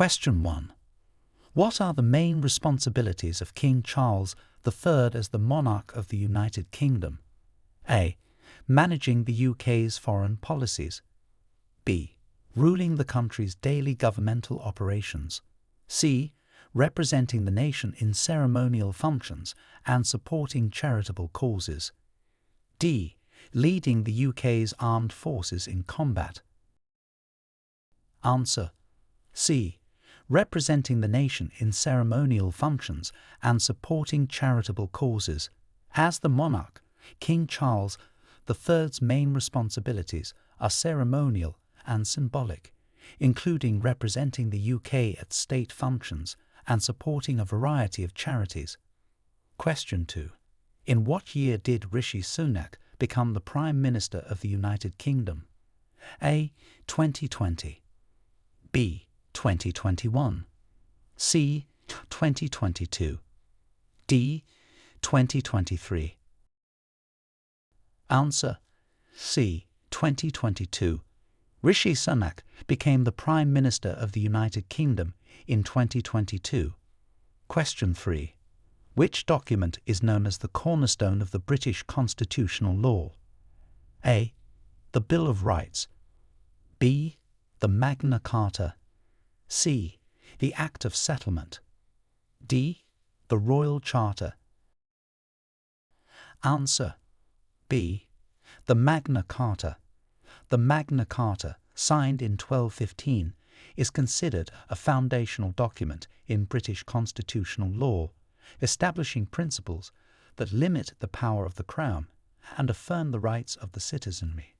Question 1. What are the main responsibilities of King Charles III as the monarch of the United Kingdom? A. Managing the UK's foreign policies. B. Ruling the country's daily governmental operations. C. Representing the nation in ceremonial functions and supporting charitable causes. D. Leading the UK's armed forces in combat. Answer. C. Representing the nation in ceremonial functions and supporting charitable causes. As the monarch, King Charles III's main responsibilities are ceremonial and symbolic, including representing the UK at state functions and supporting a variety of charities. Question 2. In what year did Rishi Sunak become the Prime Minister of the United Kingdom? A. 2020. B. 2021. C. 2022. D. 2023. Answer. C. 2022. Rishi Sunak became the Prime Minister of the United Kingdom in 2022. Question 3. Which document is known as the cornerstone of the British constitutional law? A. The Bill of Rights. B. The Magna Carta. C. The Act of Settlement. D. The Royal Charter. Answer. B. The Magna Carta. The Magna Carta, signed in 1215, is considered a foundational document in British constitutional law, establishing principles that limit the power of the Crown and affirm the rights of the citizenry.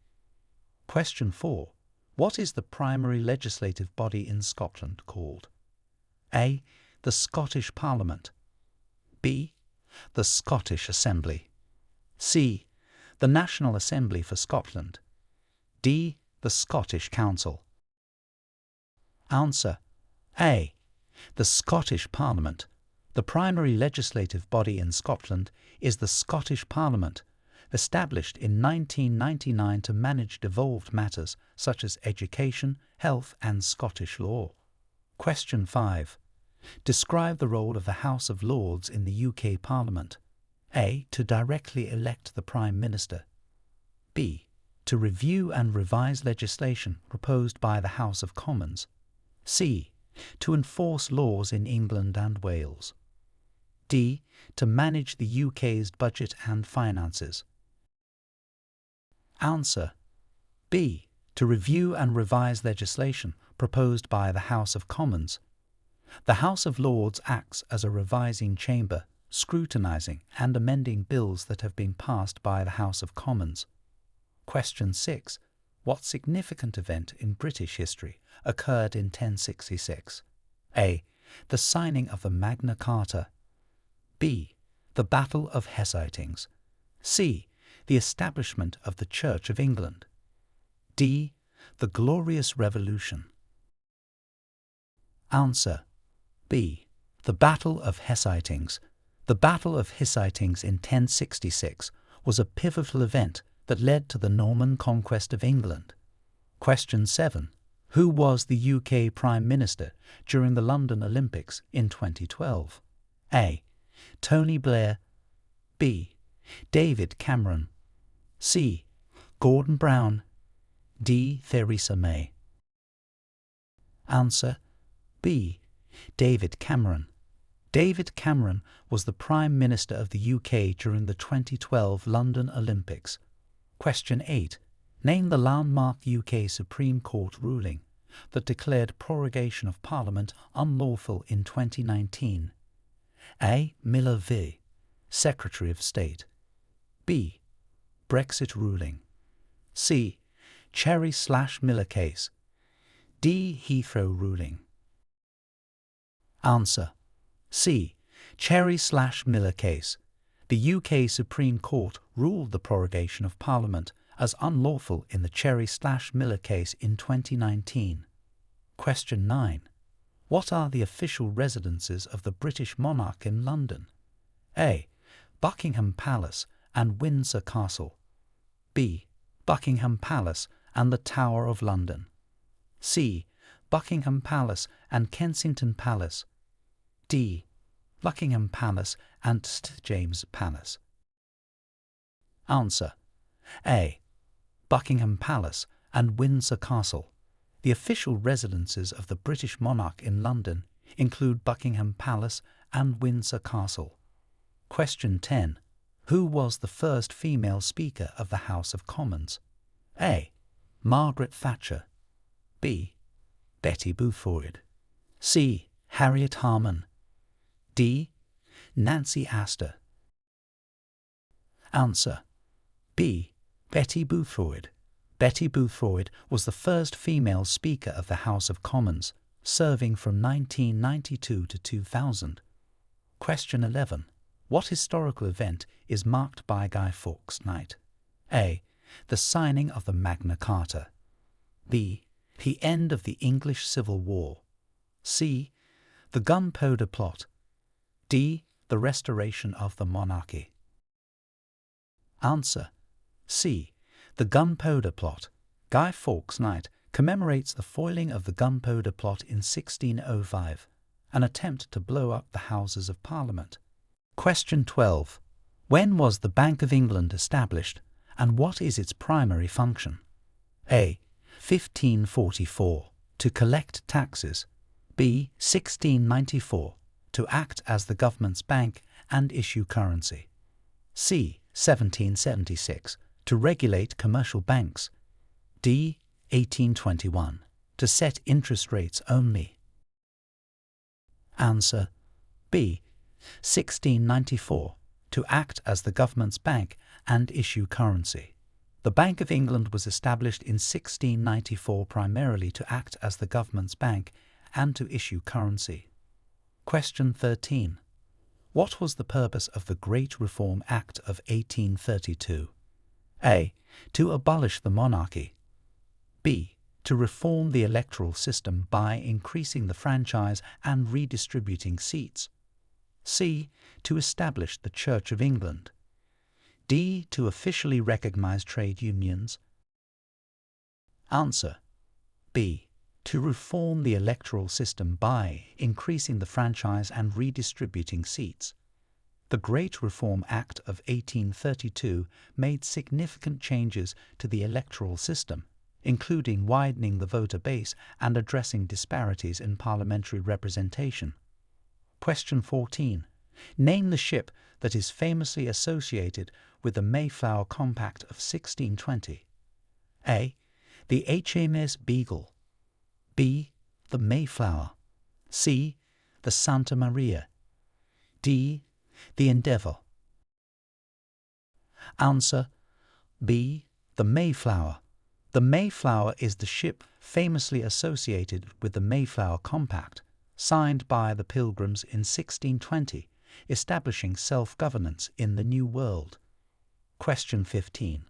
Question 4. What is the primary legislative body in Scotland called? A. The Scottish Parliament. B. The Scottish Assembly. C. The National Assembly for Scotland. D. The Scottish Council. Answer. A. The Scottish Parliament. The primary legislative body in Scotland is the Scottish Parliament, established in 1999 to manage devolved matters such as education, health and Scottish law. Question 5. Describe the role of the House of Lords in the UK Parliament. A. To directly elect the Prime Minister. B. To review and revise legislation proposed by the House of Commons. C. To enforce laws in England and Wales. D. To manage the UK's budget and finances. Answer. B. To review and revise legislation proposed by the House of Commons. The House of Lords acts as a revising chamber, scrutinising and amending bills that have been passed by the House of Commons. Question 6. What significant event in British history occurred in 1066? A. The signing of the Magna Carta. B. The Battle of Hastings. C. The establishment of the Church of England. D. The Glorious Revolution. Answer. B. The Battle of Hastings. The Battle of Hastings in 1066 was a pivotal event that led to the Norman conquest of England. Question 7. Who was the UK Prime Minister during the London Olympics in 2012? A. Tony Blair. B. David Cameron. C. Gordon Brown. D. Theresa May. Answer. B. David Cameron. David Cameron was the Prime Minister of the UK during the 2012 London Olympics. Question 8. Name the landmark UK Supreme Court ruling that declared prorogation of Parliament unlawful in 2019. A. Miller v. Secretary of State. B. Brexit ruling. C. Cherry/Miller case. D. Heathrow ruling. Answer. C. Cherry/Miller case. The UK Supreme Court ruled the prorogation of Parliament as unlawful in the Cherry/Miller case in 2019. Question 9. What are the official residences of the British monarch in London? A. Buckingham Palace and Windsor Castle. B. Buckingham Palace and the Tower of London. C. Buckingham Palace and Kensington Palace. D. Buckingham Palace and St. James Palace. Answer: A. Buckingham Palace and Windsor Castle. The official residences of the British monarch in London include Buckingham Palace and Windsor Castle. Question 10. Who was the first female Speaker of the House of Commons? A. Margaret Thatcher. B. Betty Boothroyd. C. Harriet Harman. D. Nancy Astor. Answer: B. Betty Boothroyd. Betty Boothroyd was the first female Speaker of the House of Commons, serving from 1992 to 2000. Question 11. What historical event is marked by Guy Fawkes Night? A. The signing of the Magna Carta. B. The end of the English Civil War. C. The Gunpowder Plot. D. The restoration of the monarchy. Answer: C. The Gunpowder Plot. Guy Fawkes Night commemorates the foiling of the Gunpowder Plot in 1605, an attempt to blow up the Houses of Parliament. Question 12. When was the Bank of England established, and what is its primary function? A. 1544, to collect taxes. B. 1694, to act as the government's bank and issue currency. C. 1776, to regulate commercial banks. D. 1821, to set interest rates only. Answer: B. 1694, to act as the government's bank and issue currency. The Bank of England was established in 1694 primarily to act as the government's bank and to issue currency. Question 13. What was the purpose of the Great Reform Act of 1832? A. To abolish the monarchy. B. To reform the electoral system by increasing the franchise and redistributing seats. C. To establish the Church of England. D. To officially recognize trade unions. Answer: B. To reform the electoral system by increasing the franchise and redistributing seats. The Great Reform Act of 1832 made significant changes to the electoral system, including widening the voter base and addressing disparities in parliamentary representation. Question 14. Name the ship that is famously associated with the Mayflower Compact of 1620. A. The HMS Beagle. B. The Mayflower. C. The Santa Maria. D. The Endeavour. Answer: B. The Mayflower. The Mayflower is the ship famously associated with the Mayflower Compact, signed by the Pilgrims in 1620, establishing self-governance in the New World. Question 15.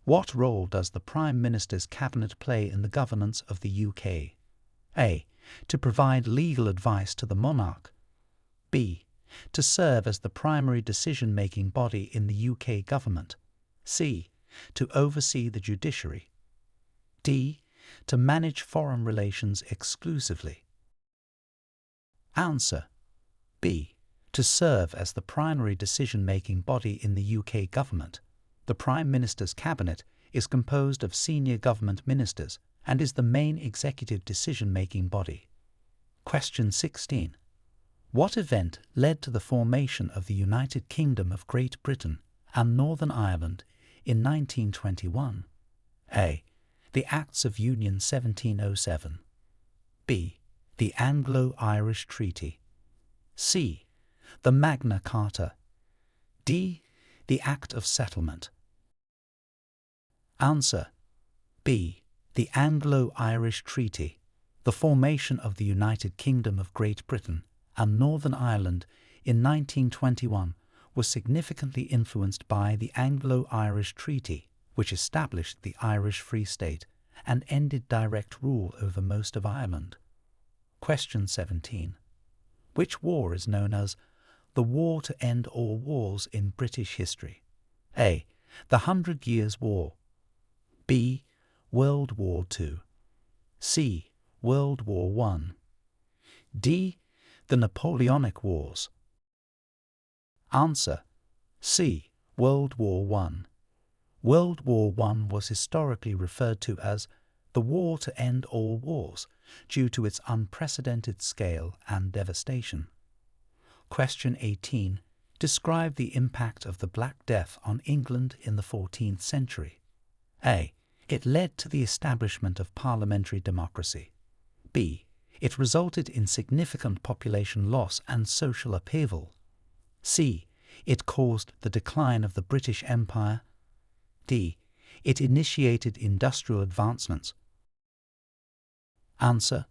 What role does the Prime Minister's Cabinet play in the governance of the UK? A. To provide legal advice to the monarch. B. To serve as the primary decision-making body in the UK government. C. To oversee the judiciary. D. To manage foreign relations exclusively. Answer: B. To serve as the primary decision-making body in the UK government. The Prime Minister's Cabinet is composed of senior government ministers and is the main executive decision-making body. Question 16. What event led to the formation of the United Kingdom of Great Britain and Northern Ireland in 1921? A. The Acts of Union 1707. B. The Anglo-Irish Treaty. C. The Magna Carta. D. The Act of Settlement. Answer: B. The Anglo-Irish Treaty. The formation of the United Kingdom of Great Britain and Northern Ireland in 1921 was significantly influenced by the Anglo-Irish Treaty, which established the Irish Free State and ended direct rule over most of Ireland. Question 17. Which war is known as the War to End All Wars in British history? A. The 100 Years' War. B. World War II. C. World War I. D. The Napoleonic Wars. Answer: C. World War I. World War I was historically referred to as the war to end all wars due to its unprecedented scale and devastation. Question 18. Describe the impact of the Black Death on England in the 14th century. A. It led to the establishment of parliamentary democracy. B. It resulted in significant population loss and social upheaval. C. It caused the decline of the British Empire. D. It initiated industrial advancements. Answer: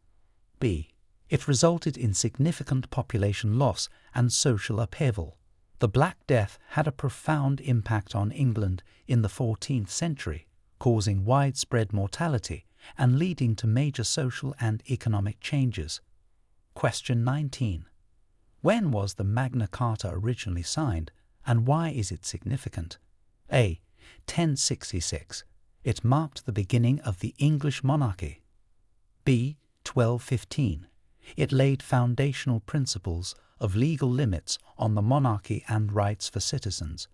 B. It resulted in significant population loss and social upheaval. The Black Death had a profound impact on England in the 14th century, causing widespread mortality and leading to major social and economic changes. Question 19. When was the Magna Carta originally signed, and why is it significant? A. 1066. It marked the beginning of the English monarchy. B. 1215. It laid foundational principles of legal limits on the monarchy and rights for citizens.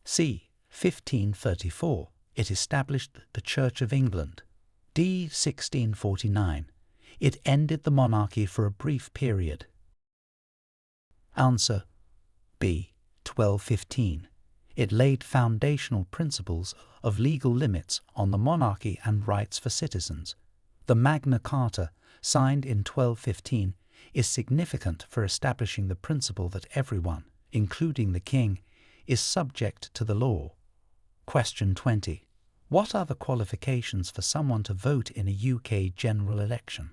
C. 1534. It established the Church of England. D. 1649. It ended the monarchy for a brief period. Answer: B. 1215. It laid foundational principles of legal limits on the monarchy and rights for citizens. The Magna Carta, signed in 1215, is significant for establishing the principle that everyone, including the king, is subject to the law. Question 20. What are the qualifications for someone to vote in a UK general election?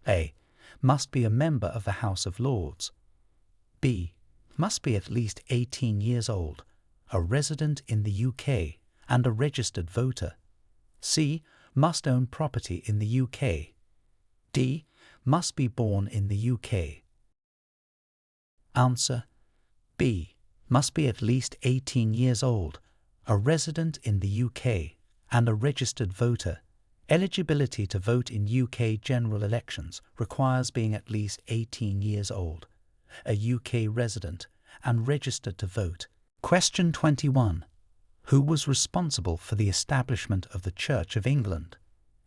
A. Must be a member of the House of Lords. B. Must be at least 18 years old, a resident in the UK, and a registered voter. C. Must own property in the UK. D. Must be born in the UK. Answer: B. Must be at least 18 years old, a resident in the UK, and a registered voter. Eligibility to vote in UK general elections requires being at least 18 years old, a UK resident, and registered to vote. Question 21. Who was responsible for the establishment of the Church of England?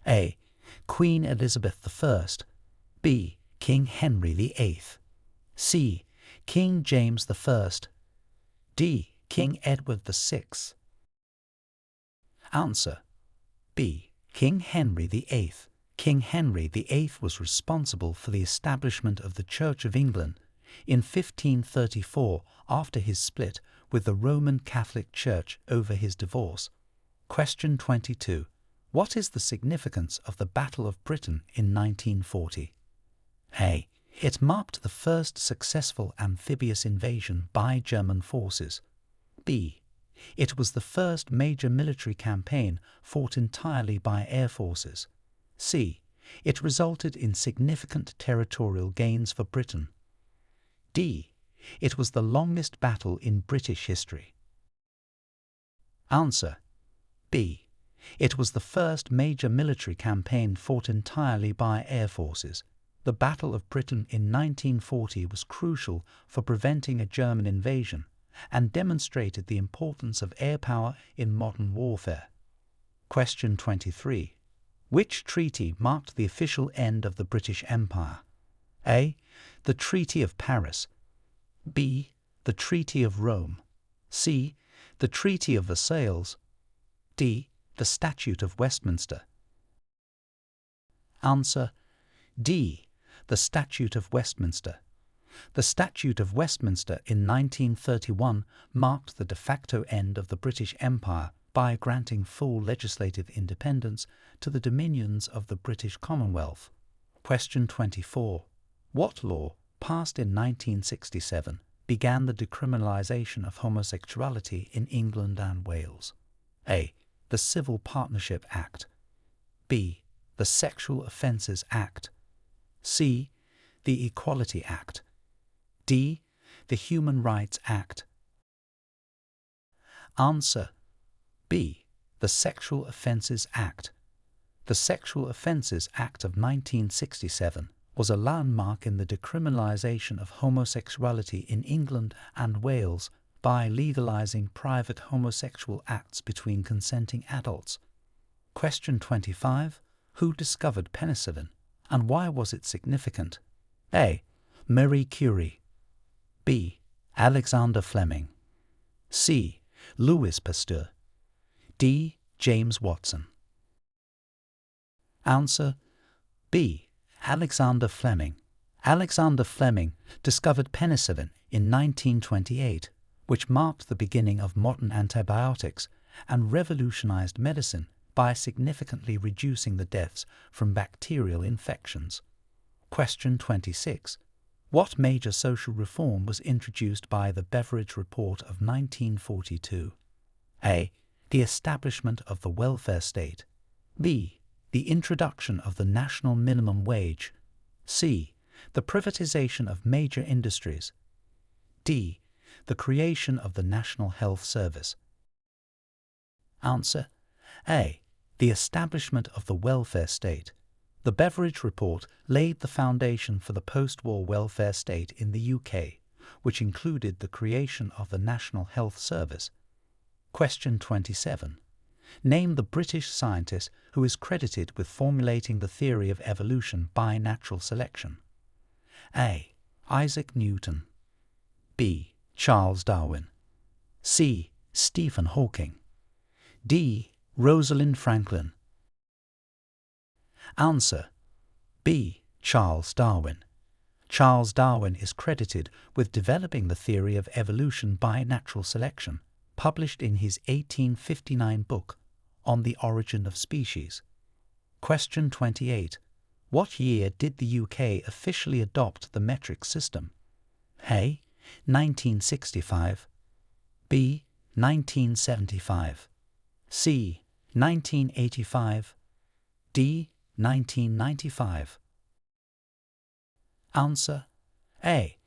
A. Queen Elizabeth I. B. King Henry VIII. C. King James I. D. King Edward VI. Answer: B. King Henry VIII. King Henry VIII was responsible for the establishment of the Church of England in 1534 after his split with the Roman Catholic Church over his divorce. Question 22. What is the significance of the Battle of Britain in 1940? A. It marked the first successful amphibious invasion by German forces. B. It was the first major military campaign fought entirely by air forces. C. It resulted in significant territorial gains for Britain. D. It was the longest battle in British history. Answer: B. It was the first major military campaign fought entirely by air forces. The Battle of Britain in 1940 was crucial for preventing a German invasion and demonstrated the importance of air power in modern warfare. Question 23. Which treaty marked the official end of the British Empire? A. The Treaty of Paris. B. The Treaty of Rome. C. The Treaty of Versailles. D. The Statute of Westminster. Answer: D. The Statute of Westminster. The Statute of Westminster in 1931 marked the de facto end of the British Empire by granting full legislative independence to the dominions of the British Commonwealth. Question 24. What law, passed in 1967, began the decriminalisation of homosexuality in England and Wales? A. The Civil Partnership Act. B. The Sexual Offences Act. C. The Equality Act. D. The Human Rights Act. Answer: B. The Sexual Offences Act. The Sexual Offences Act of 1967 was a landmark in the decriminalisation of homosexuality in England and Wales by legalising private homosexual acts between consenting adults. Question 25. Who discovered penicillin, and why was it significant? A. Marie Curie. B. Alexander Fleming. C. Louis Pasteur. D. James Watson. Answer B. Alexander Fleming. Alexander Fleming discovered penicillin in 1928, which marked the beginning of modern antibiotics and revolutionized medicine by significantly reducing the deaths from bacterial infections. Question 26. What major social reform was introduced by the Beveridge Report of 1942? A. The establishment of the welfare state. B. The introduction of the national minimum wage. C. The privatization of major industries. D. The creation of the National Health Service. Answer A. The establishment of the welfare state. The Beveridge Report laid the foundation for the post-war welfare state in the UK, which included the creation of the National Health Service. Question 27. Name the British scientist who is credited with formulating the theory of evolution by natural selection. A. Isaac Newton. B. Charles Darwin. C. Stephen Hawking. D. Rosalind Franklin. Answer B. Charles Darwin. Charles Darwin is credited with developing the theory of evolution by natural selection, published in his 1859 book On the Origin of Species. Question 28. What year did the UK officially adopt the metric system? A. 1965. B. 1975. C. 1985. D. 1995. Answer A.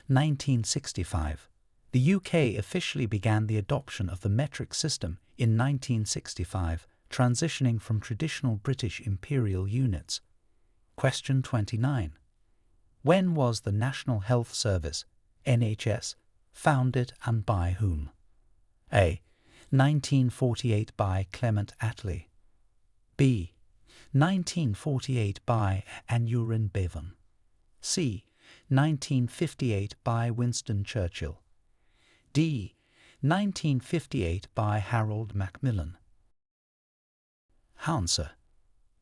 1965. The UK officially began the adoption of the metric system in 1965, transitioning from traditional British imperial units. Question 29. When was the National Health Service, NHS, founded and by whom? A. 1948 by Clement Attlee. B. 1948 by Aneurin Bevan. C. 1958 by Winston Churchill. D. 1958 by Harold Macmillan. Answer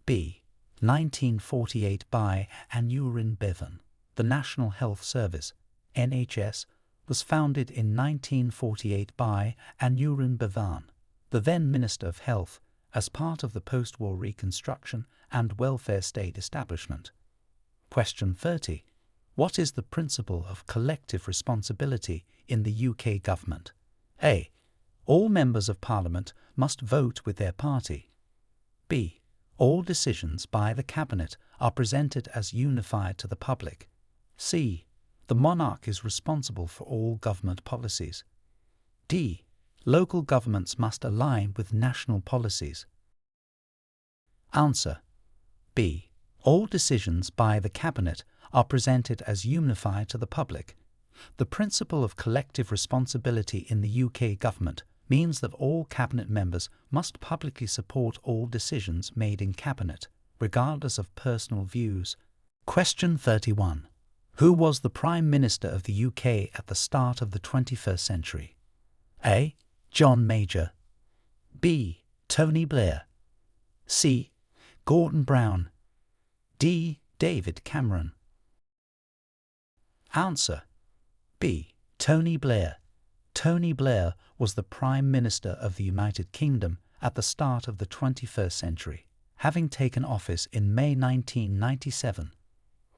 B. 1948 by Aneurin Bevan. The National Health Service, NHS, was founded in 1948 by Aneurin Bevan, the then Minister of Health, as part of the post-war reconstruction and welfare state establishment. Question 30. What is the principle of collective responsibility in the UK government? A. All members of Parliament must vote with their party. B. All decisions by the Cabinet are presented as unified to the public. C. The monarch is responsible for all government policies. D. Local governments must align with national policies. Answer B. All decisions by the Cabinet are presented as unified to the public. The principle of collective responsibility in the UK government means that all Cabinet members must publicly support all decisions made in Cabinet, regardless of personal views. Question 31. Who was the Prime Minister of the UK at the start of the 21st century? A. John Major. B. Tony Blair. C. Gordon Brown. D. David Cameron. Answer B. Tony Blair. Tony Blair was the Prime Minister of the United Kingdom at the start of the 21st century, having taken office in May 1997.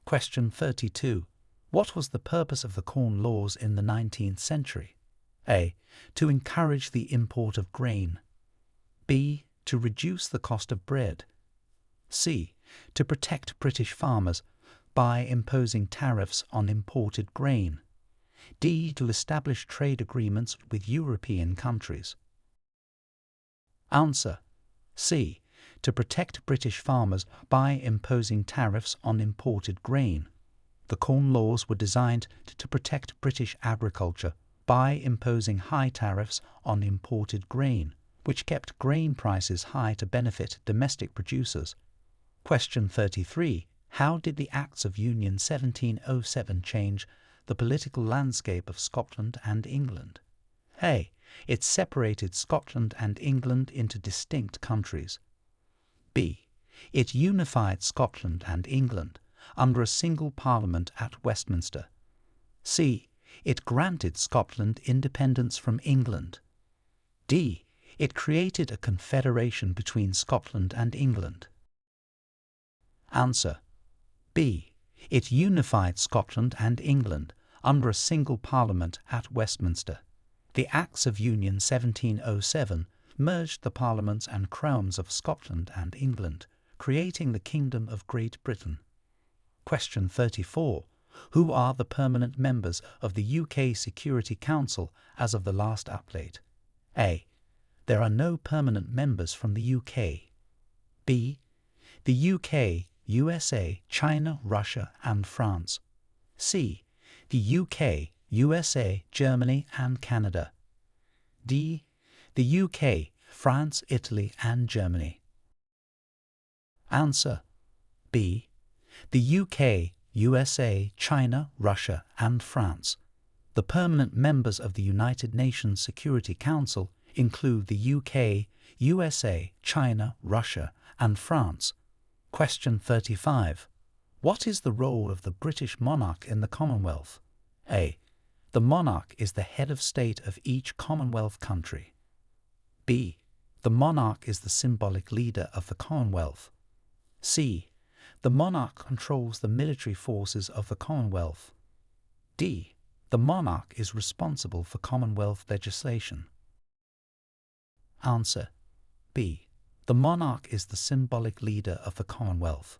Question 32. What was the purpose of the Corn Laws in the 19th century? A. To encourage the import of grain. B. To reduce the cost of bread. C. To protect British farmers by imposing tariffs on imported grain. D. To establish trade agreements with European countries. Answer C. To protect British farmers by imposing tariffs on imported grain. The Corn Laws were designed to protect British agriculture by imposing high tariffs on imported grain, which kept grain prices high to benefit domestic producers. Question 33. How did the Acts of Union 1707 change the political landscape of Scotland and England? A. It separated Scotland and England into distinct countries. B. It unified Scotland and England under a single parliament at Westminster. C. It granted Scotland independence from England. D. It created a confederation between Scotland and England. Answer. B. It unified Scotland and England under a single parliament at Westminster. The Acts of Union 1707 merged the parliaments and crowns of Scotland and England, creating the Kingdom of Great Britain. Question 34. Who are the permanent members of the UK Security Council as of the last update? A. There are no permanent members from the UK. B. The UK, USA, China, Russia and France. C. The UK, USA, Germany and Canada. D. The UK, France, Italy and Germany. Answer. B. The UK, USA, China, Russia and France. The permanent members of the United Nations Security Council include the UK, USA, China, Russia and France. Question 35. What is the role of the British monarch in the Commonwealth? A. The monarch is the head of state of each Commonwealth country. B. The monarch is the symbolic leader of the Commonwealth. C. The monarch controls the military forces of the Commonwealth. D. The monarch is responsible for Commonwealth legislation. Answer. B. The monarch is the symbolic leader of the Commonwealth.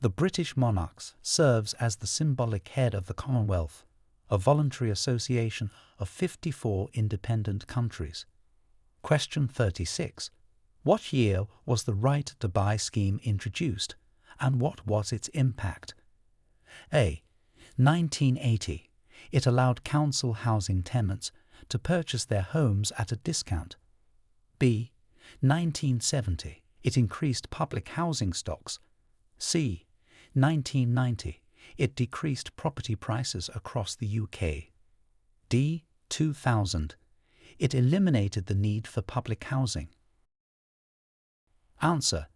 The British monarch serves as the symbolic head of the Commonwealth, a voluntary association of 54 independent countries. Question 36. What year was the right to buy scheme introduced, and what was its impact? A. 1980. It allowed council housing tenants to purchase their homes at a discount. B. 1970. It increased public housing stocks. C. 1990. It decreased property prices across the UK. D. 2000. It eliminated the need for public housing. Answer.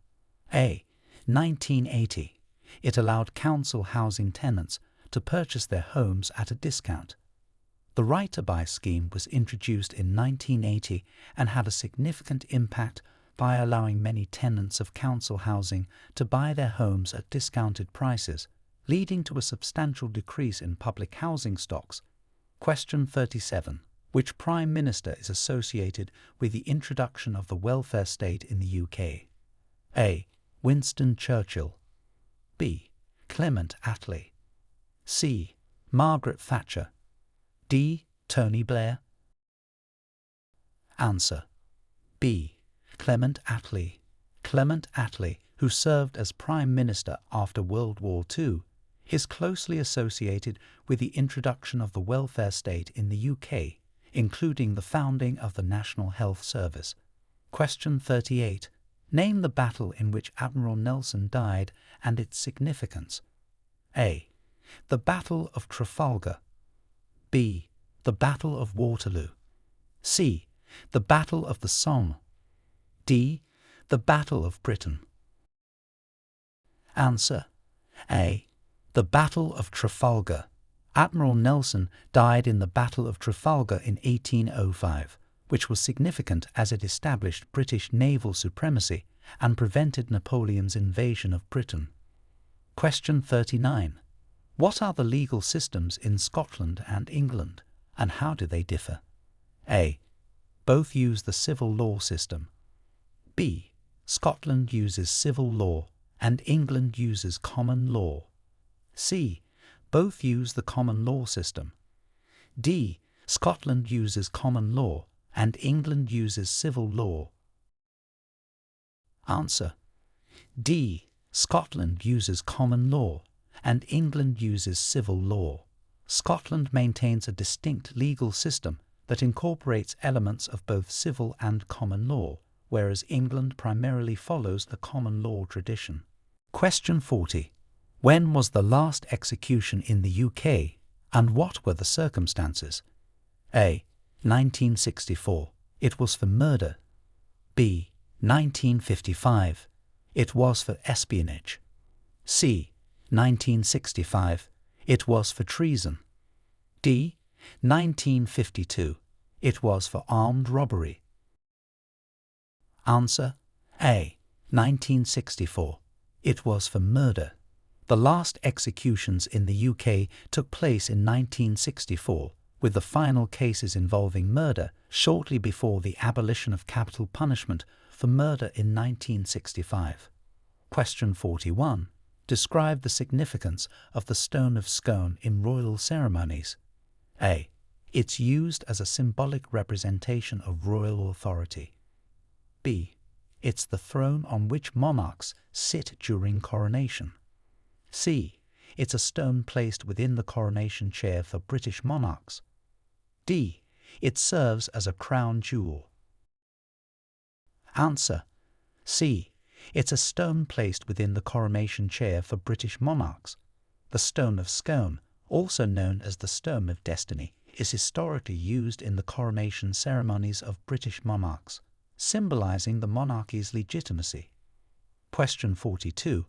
A. 1980. It allowed council housing tenants to purchase their homes at a discount. The right to buy scheme was introduced in 1980 and had a significant impact by allowing many tenants of council housing to buy their homes at discounted prices, leading to a substantial decrease in public housing stocks. Question 37. Which Prime Minister is associated with the introduction of the welfare state in the UK? A. Winston Churchill. B. Clement Attlee. C. Margaret Thatcher. D. Tony Blair. Answer. B. Clement Attlee. Clement Attlee, who served as Prime Minister after World War II, is closely associated with the introduction of the welfare state in the UK, including the founding of the National Health Service. Question 38. Name the battle in which Admiral Nelson died and its significance. A. The Battle of Trafalgar. B. The Battle of Waterloo. C. The Battle of the Somme. D. The Battle of Britain. Answer. A. The Battle of Trafalgar. Admiral Nelson died in the Battle of Trafalgar in 1805, which was significant as it established British naval supremacy and prevented Napoleon's invasion of Britain. Question 39. What are the legal systems in Scotland and England, and how do they differ? A. Both use the civil law system. B. Scotland uses civil law and England uses common law. C. Both use the common law system. D. Scotland uses common law and England uses civil law. Answer: D. Scotland uses common law and England uses civil law. Scotland maintains a distinct legal system that incorporates elements of both civil and common law, whereas England primarily follows the common law tradition. Question 40. When was the last execution in the UK, and what were the circumstances? A. 1964. It was for murder. B. 1955. It was for espionage. C. 1965. It was for treason. D. 1952. It was for armed robbery. Answer: A. 1964. It was for murder. The last executions in the UK took place in 1964, with the final cases involving murder shortly before the abolition of capital punishment for murder in 1965. Question 41. Describe the significance of the Stone of Scone in royal ceremonies. A. It's used as a symbolic representation of royal authority. B. It's the throne on which monarchs sit during coronation. C. It's a stone placed within the coronation chair for British monarchs. D. It serves as a crown jewel. Answer: C. It's a stone placed within the coronation chair for British monarchs. The Stone of Scone, also known as the Stone of Destiny, is historically used in the coronation ceremonies of British monarchs, symbolizing the monarchy's legitimacy. Question 42.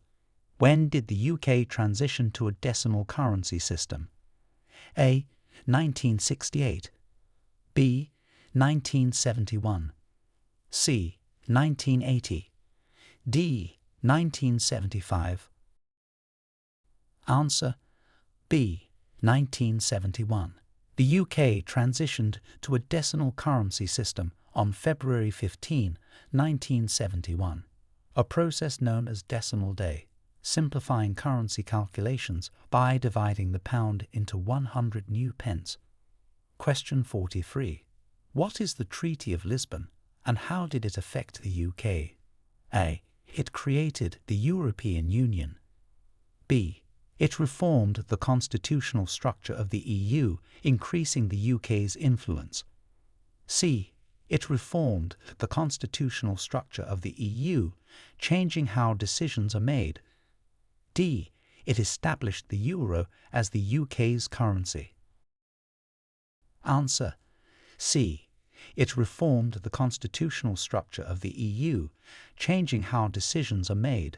When did the UK transition to a decimal currency system? A. 1968. B. 1971. C. 1980. D. 1975. Answer: B. 1971. The UK transitioned to a decimal currency system on February 15, 1971, a process known as Decimal Day, simplifying currency calculations by dividing the pound into 100 new pence. Question 43. What is the Treaty of Lisbon, and how did it affect the UK? A. It created the European Union. B. It reformed the constitutional structure of the EU, increasing the UK's influence. C. It reformed the constitutional structure of the EU, changing how decisions are made. D. It established the euro as the UK's currency. Answer: C. It reformed the constitutional structure of the EU, changing how decisions are made.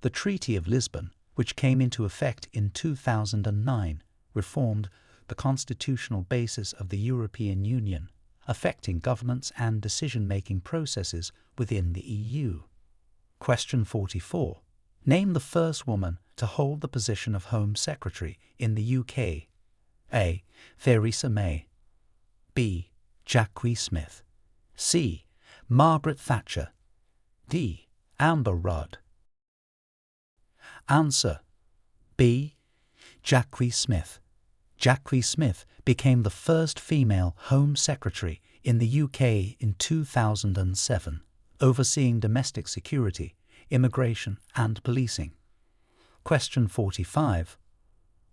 The Treaty of Lisbon, which came into effect in 2009, reformed the constitutional basis of the European Union, affecting governance and decision-making processes within the EU. Question 44. Name the first woman to hold the position of Home Secretary in the UK. A. Theresa May. B. Jacqui Smith. C. Margaret Thatcher. D. Amber Rudd. Answer: B. Jacqui Smith. Jacqui Smith became the first female Home Secretary in the UK in 2007, overseeing domestic security, immigration and policing. Question 45.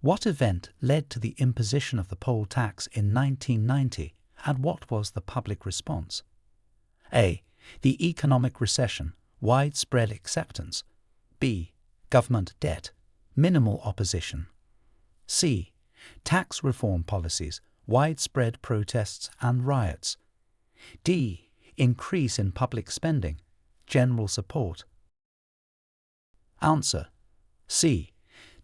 What event led to the imposition of the poll tax in 1990, and what was the public response? A. The economic recession, widespread acceptance. B. Government debt, minimal opposition. C. Tax reform policies, widespread protests and riots. D. Increase in public spending, general support. Answer: C.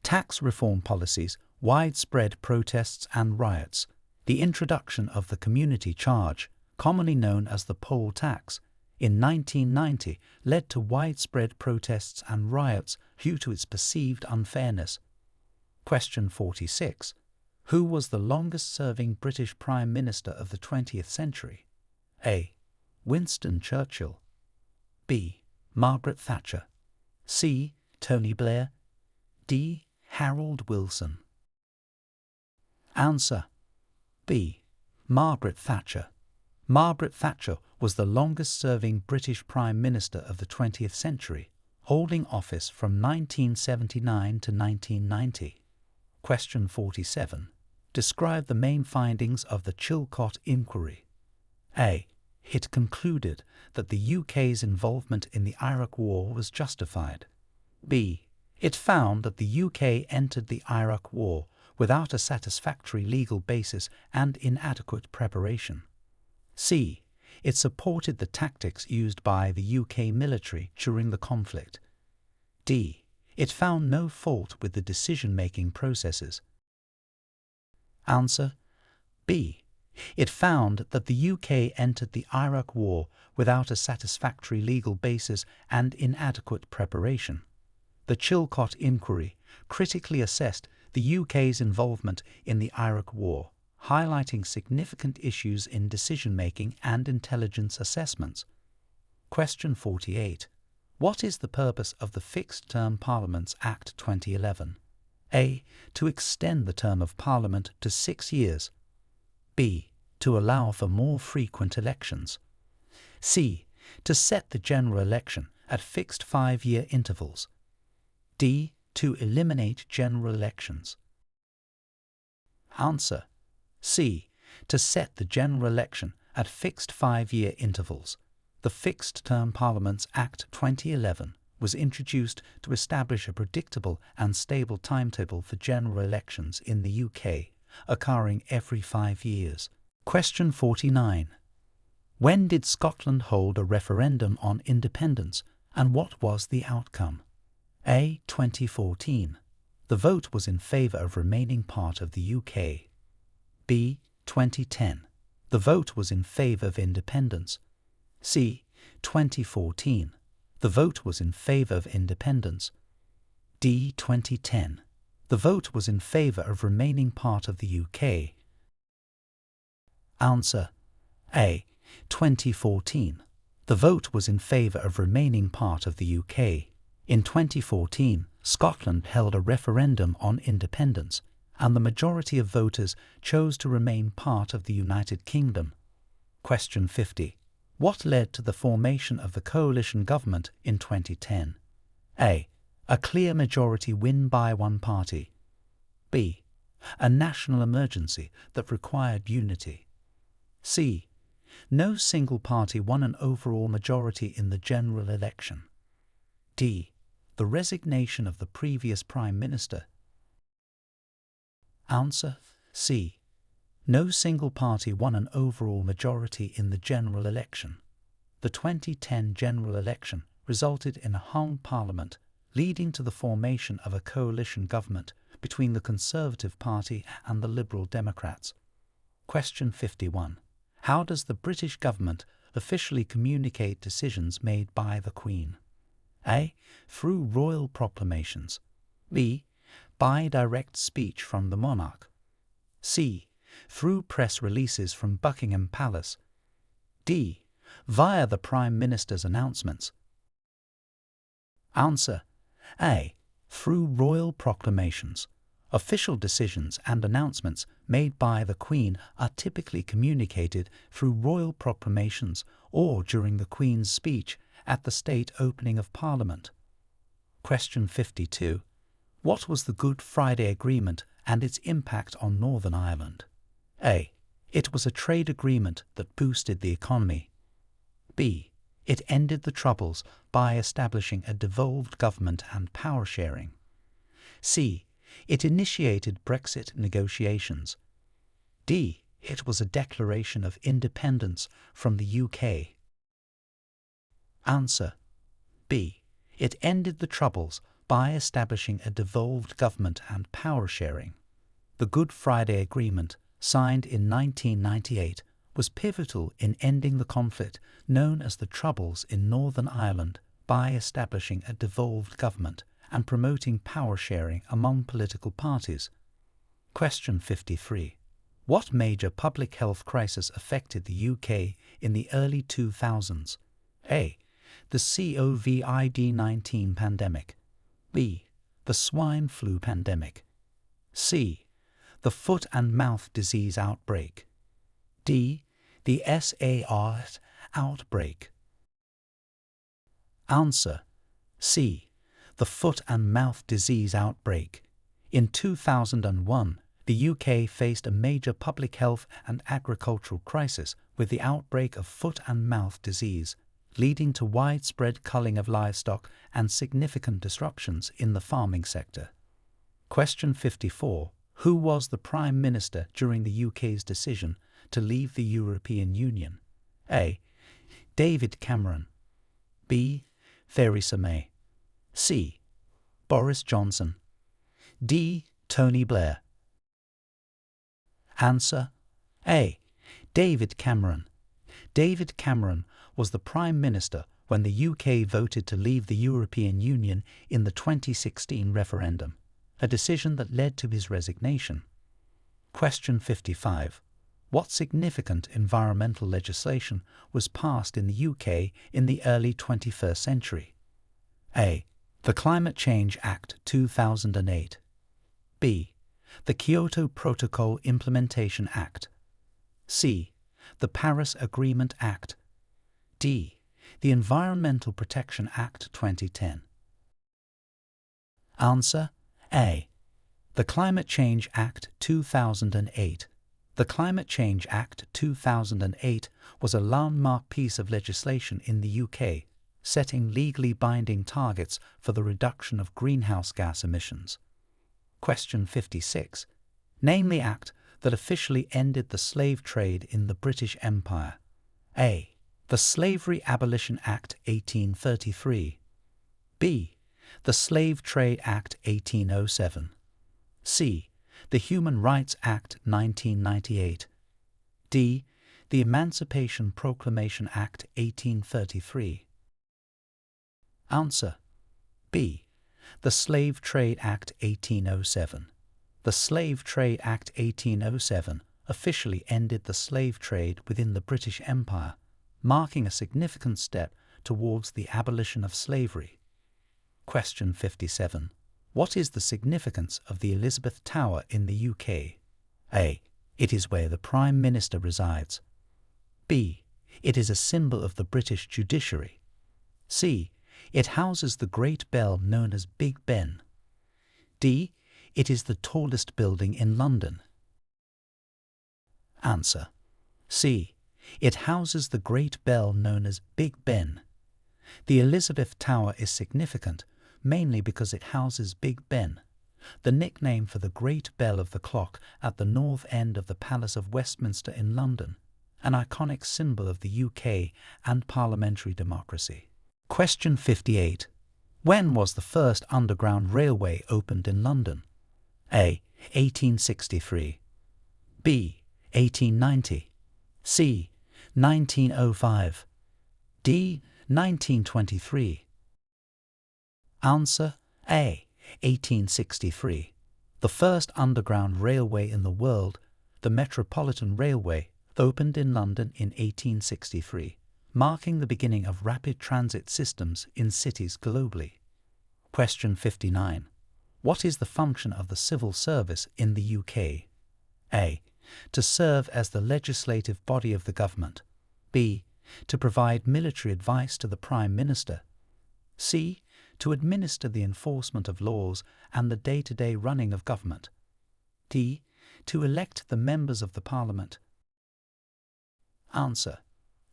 Tax reform policies, widespread protests and riots. The introduction of the community charge, commonly known as the poll tax, in 1990 led to widespread protests and riots due to its perceived unfairness. Question 46. Who was the longest-serving British Prime Minister of the 20th century? A. Winston Churchill. B. Margaret Thatcher. C. Tony Blair. D. Harold Wilson. Answer: B. Margaret Thatcher. Margaret Thatcher was the longest-serving British Prime Minister of the 20th century, holding office from 1979 to 1990. Question 47. Describe the main findings of the Chilcot Inquiry. A. It concluded that the UK's involvement in the Iraq War was justified. B. It found that the UK entered the Iraq War without a satisfactory legal basis and inadequate preparation. C. It supported the tactics used by the UK military during the conflict. D. It found no fault with the decision-making processes. Answer B. It found that the UK entered the Iraq War without a satisfactory legal basis and inadequate preparation. The Chilcot Inquiry critically assessed the UK's involvement in the Iraq War, highlighting significant issues in decision-making and intelligence assessments. Question 48. What is the purpose of the Fixed Term Parliaments Act 2011? A. To extend the term of Parliament to 6 years. B. To allow for more frequent elections. C. To set the general election at fixed 5-year intervals. D. To eliminate general elections. Answer C. To set the general election at fixed 5-year intervals. The Fixed Term Parliaments Act 2011 was introduced to establish a predictable and stable timetable for general elections in the UK, occurring every 5 years. Question 49. When did Scotland hold a referendum on independence, and what was the outcome? A. 2014. The vote was in favour of remaining part of the UK. B. 2010. The vote was in favour of independence. C. 2014. The vote was in favour of independence. D. 2010. The vote was in favour of remaining part of the UK. Answer A. 2014. The vote was in favour of remaining part of the UK. In 2014, Scotland held a referendum on independence, and the majority of voters chose to remain part of the United Kingdom. Question 50. What led to the formation of the coalition government in 2010? A. A clear majority win by one party. B. A national emergency that required unity. C. No single party won an overall majority in the general election. D. The resignation of the previous Prime Minister. Answer C. No single party won an overall majority in the general election. The 2010 general election resulted in a hung parliament, leading to the formation of a coalition government between the Conservative Party and the Liberal Democrats. Question 51. How does the British government officially communicate decisions made by the Queen? A. Through royal proclamations. B. By direct speech from the monarch. C. Through press releases from Buckingham Palace. D. Via the Prime Minister's announcements. Answer A. Through royal proclamations. Official decisions and announcements made by the Queen are typically communicated through royal proclamations or during the Queen's speech at the state opening of Parliament. Question 52. What was the Good Friday Agreement and its impact on Northern Ireland? A. It was a trade agreement that boosted the economy. B. It ended the Troubles by establishing a devolved government and power sharing. C. It initiated Brexit negotiations. D. It was a declaration of independence from the UK. Answer B. It ended the Troubles by establishing a devolved government and power sharing. The Good Friday Agreement, signed in 1998, was pivotal in ending the conflict known as the Troubles in Northern Ireland by establishing a devolved government and promoting power sharing among political parties. Question 53. What major public health crisis affected the UK in the early 2000s? A. The COVID-19 pandemic. B. The swine flu pandemic. C. The foot and mouth disease outbreak. D. The SARS outbreak. Answer: C. The foot and mouth disease outbreak. In 2001, the UK faced a major public health and agricultural crisis with the outbreak of foot and mouth disease, leading to widespread culling of livestock and significant disruptions in the farming sector. Question 54. Who was the Prime Minister during the UK's decision to leave the European Union? A. David Cameron. B. Theresa May. C. Boris Johnson. D. Tony Blair. Answer: A. David Cameron. David Cameron was the Prime Minister when the UK voted to leave the European Union in the 2016 referendum, a decision that led to his resignation. Question 55. What significant environmental legislation was passed in the UK in the early 21st century? A. The Climate Change Act 2008. B. The Kyoto Protocol Implementation Act. C. The Paris Agreement Act. D. The Environmental Protection Act 2010. Answer: A. The Climate Change Act 2008. The Climate Change Act 2008 was a landmark piece of legislation in the UK, setting legally binding targets for the reduction of greenhouse gas emissions. Question 56. Name the act that officially ended the slave trade in the British Empire. A. The Slavery Abolition Act 1833. B. The Slave Trade Act 1807. C. The Human Rights Act 1998. D. The Emancipation Proclamation Act 1833. Answer: B. The Slave Trade Act 1807. The Slave Trade Act 1807 officially ended the slave trade within the British Empire, marking a significant step towards the abolition of slavery. Question 57. What is the significance of the Elizabeth Tower in the UK? A. It is where the Prime Minister resides. B. It is a symbol of the British judiciary. C. It houses the Great Bell known as Big Ben. D. It is the tallest building in London. Answer: C. It houses the Great Bell known as Big Ben. The Elizabeth Tower is significant mainly because it houses Big Ben, the nickname for the Great Bell of the clock at the north end of the Palace of Westminster in London, an iconic symbol of the UK and parliamentary democracy. Question 58. When was the first underground railway opened in London? A. 1863. B. 1890. C. 1905. D. 1923. Answer: A. 1863. The first underground railway in the world, the Metropolitan Railway, opened in London in 1863, marking the beginning of rapid transit systems in cities globally. Question 59. What is the function of the civil service in the UK? A. To serve as the legislative body of the government. B. To provide military advice to the Prime Minister. C. To administer the enforcement of laws and the day-to-day running of government. D. To elect the members of the Parliament. Answer: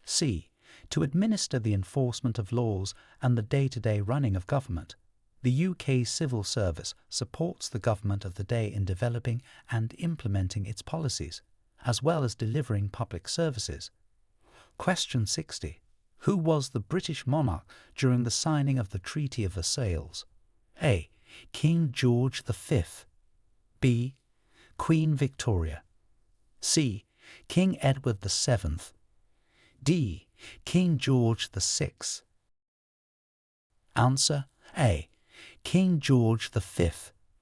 C. To administer the enforcement of laws and the day-to-day running of government. The UK civil service supports the government of the day in developing and implementing its policies, as well as delivering public services. Question 60. Who was the British monarch during the signing of the Treaty of Versailles? A. King George V. B. Queen Victoria. C. King Edward VII. D. King George VI. Answer: A. King George V.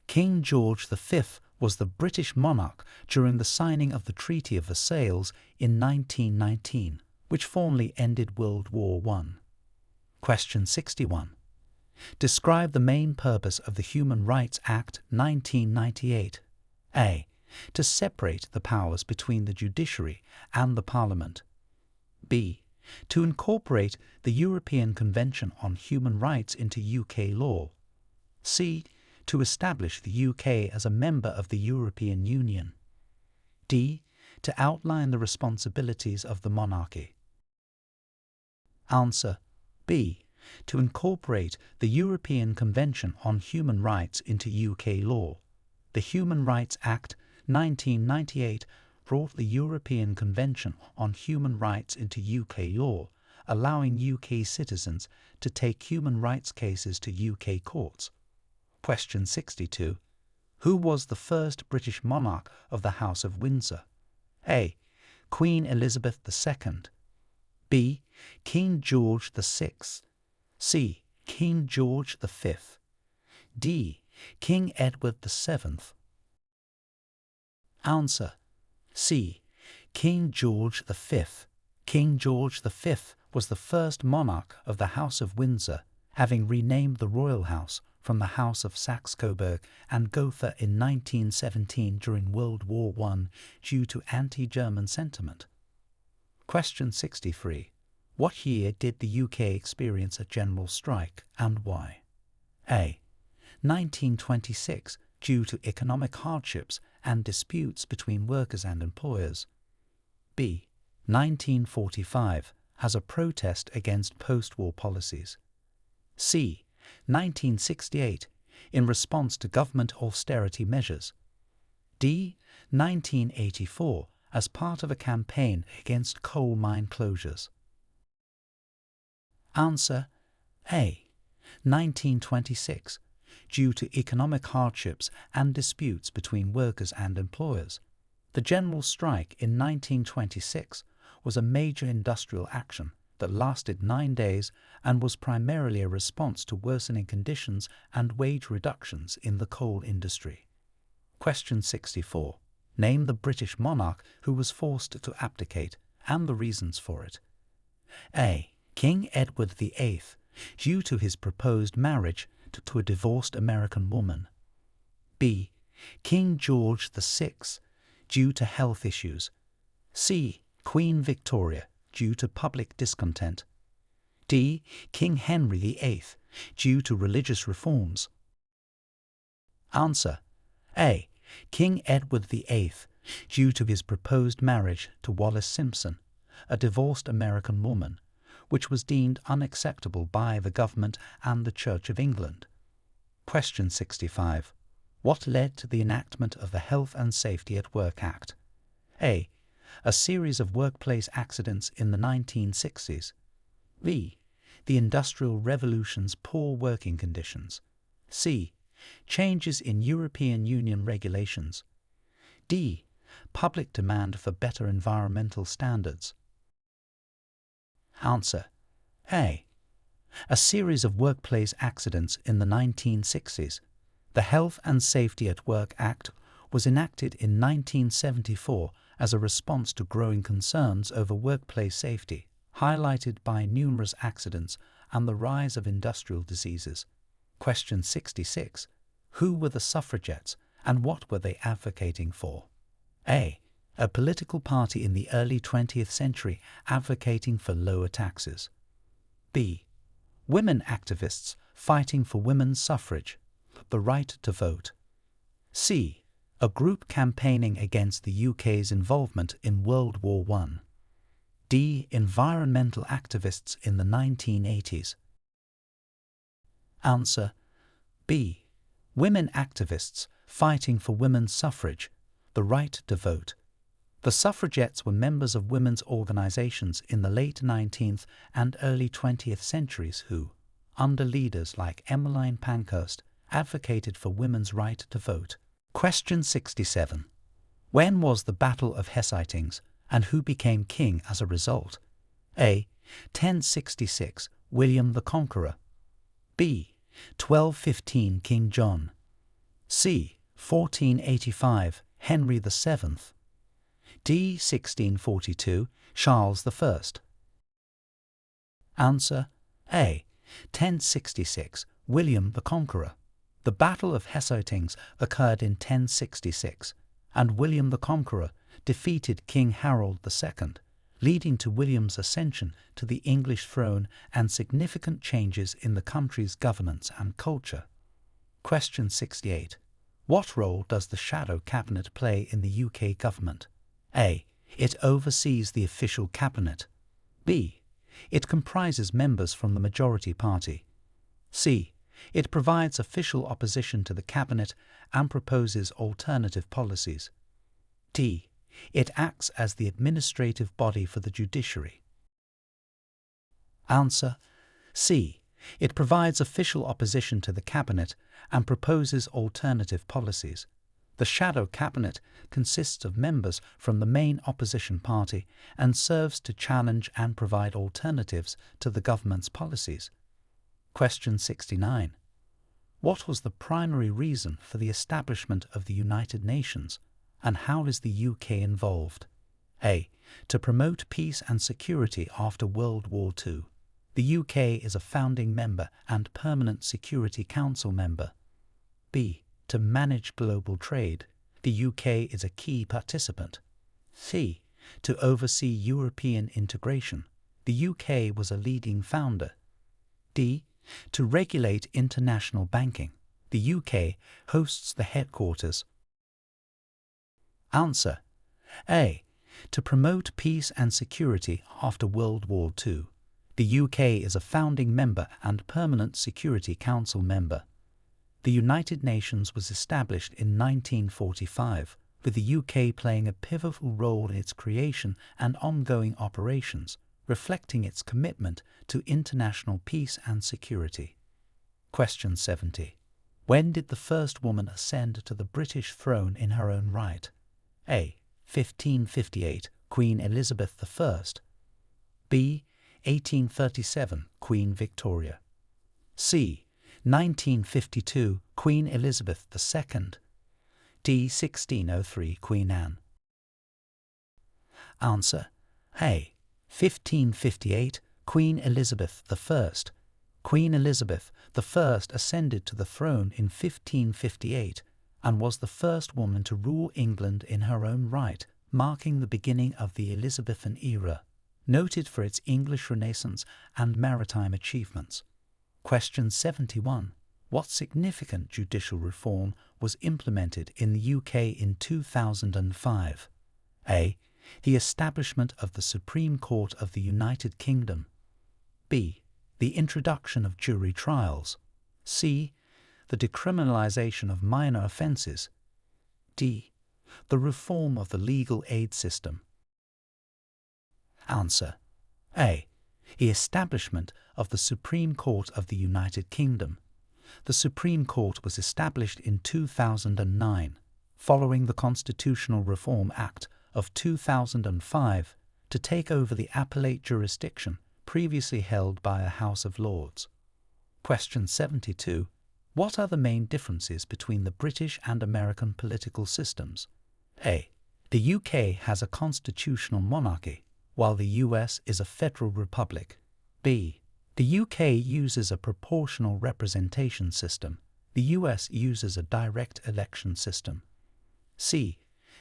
King George V was the British monarch during the signing of the Treaty of Versailles in 1919, which formally ended World War I. Question 61. Describe the main purpose of the Human Rights Act 1998. A. To separate the powers between the judiciary and the Parliament. B. To incorporate the European Convention on Human Rights into UK law. C. To establish the UK as a member of the European Union. D. To outline the responsibilities of the monarchy. Answer B. To incorporate the European Convention on Human Rights into UK law. The Human Rights Act 1998 brought the European Convention on Human Rights into UK law, allowing UK citizens to take human rights cases to UK courts. Question 62. Who was the first British monarch of the House of Windsor? A. Queen Elizabeth II. B. King George VI. C. King George V. D. King Edward VII. Answer C. King George V. King George V was the first monarch of the House of Windsor, having renamed the royal house from the House of Saxe-Coburg and Gotha in 1917 during World War I due to anti-German sentiment. Question 63. What year did the UK experience a general strike and why? A. 1926, due to economic hardships and disputes between workers and employers. B. 1945, as a protest against post-war policies. C. 1968, in response to government austerity measures. D. 1984, as part of a campaign against coal mine closures. Answer A. 1926, due to economic hardships and disputes between workers and employers. The general strike in 1926 was a major industrial action that lasted 9 days and was primarily a response to worsening conditions and wage reductions in the coal industry. Question 64. Name the British monarch who was forced to abdicate and the reasons for it. A. King Edward VIII, due to his proposed marriage to a divorced American woman. B. King George VI, due to health issues. C. Queen Victoria, due to public discontent. D. King Henry VIII, due to religious reforms. Answer A. King Edward VIII, due to his proposed marriage to Wallis Simpson, a divorced American woman, which was deemed unacceptable by the government and the Church of England. Question 65. What led to the enactment of the Health and Safety at Work Act? A. A series of workplace accidents in the 1960s. B. The Industrial Revolution's poor working conditions. C. Changes in European Union regulations. D. Public demand for better environmental standards. Answer A. A series of workplace accidents in the 1960s. The Health and Safety at Work Act was enacted in 1974 as a response to growing concerns over workplace safety, highlighted by numerous accidents and the rise of industrial diseases. Question 66. Who were the suffragettes and what were they advocating for? A. A political party in the early 20th century advocating for lower taxes. B. Women activists fighting for women's suffrage, the right to vote. C. A group campaigning against the UK's involvement in World War I. D. Environmental activists in the 1980s. Answer B. Women activists fighting for women's suffrage, the right to vote. The suffragettes were members of women's organisations in the late 19th and early 20th centuries who, under leaders like Emmeline Pankhurst, advocated for women's right to vote. Question 67. When was the Battle of Hessitings and who became king as a result? A. 1066, William the Conqueror. B. 1215, King John. C. 1485, Henry VII. D. 1642, Charles I. Answer A. 1066, William the Conqueror. The Battle of Hessitings occurred in 1066, and William the Conqueror defeated King Harold II, leading to William's ascension to the English throne and significant changes in the country's governance and culture. Question 68. What role does the shadow cabinet play in the UK government? A. It oversees the official cabinet. B. It comprises members from the majority party. C. It provides official opposition to the cabinet and proposes alternative policies. D. It acts as the administrative body for the judiciary. Answer: C. It provides official opposition to the cabinet and proposes alternative policies. The shadow cabinet consists of members from the main opposition party and serves to challenge and provide alternatives to the government's policies. Question 69. What was the primary reason for the establishment of the United Nations, and how is the UK involved? A. To promote peace and security after World War II. The UK is a founding member and permanent Security Council member. B. To manage global trade. The UK is a key participant. C. To oversee European integration. The UK was a leading founder. D. To regulate international banking. The UK hosts the headquarters. Answer: A. To promote peace and security after World War II. The UK is a founding member and permanent Security Council member. The United Nations was established in 1945, with the UK playing a pivotal role in its creation and ongoing operations, reflecting its commitment to international peace and security. Question 70. When did the first woman ascend to the British throne in her own right? A. 1558, Queen Elizabeth I. B. 1837, Queen Victoria. C. 1952, Queen Elizabeth II. D. 1603, Queen Anne. Answer: A. 1558, Queen Elizabeth I. Queen Elizabeth I ascended to the throne in 1558 and was the first woman to rule England in her own right, marking the beginning of the Elizabethan era, noted for its English Renaissance and maritime achievements. Question 71. What significant judicial reform was implemented in the UK in 2005? A. The establishment of the Supreme Court of the United Kingdom. B. The introduction of jury trials. C. The decriminalisation of minor offences. D. The reform of the legal aid system. Answer: A. The establishment of the Supreme Court of the United Kingdom. The Supreme Court was established in 2009, following the Constitutional Reform Act of 2005 to take over the appellate jurisdiction previously held by a House of Lords. Question 72. What are the main differences between the British and American political systems? A. The UK has a constitutional monarchy, while the US is a federal republic. B. The UK uses a proportional representation system. The US uses a direct election system. C.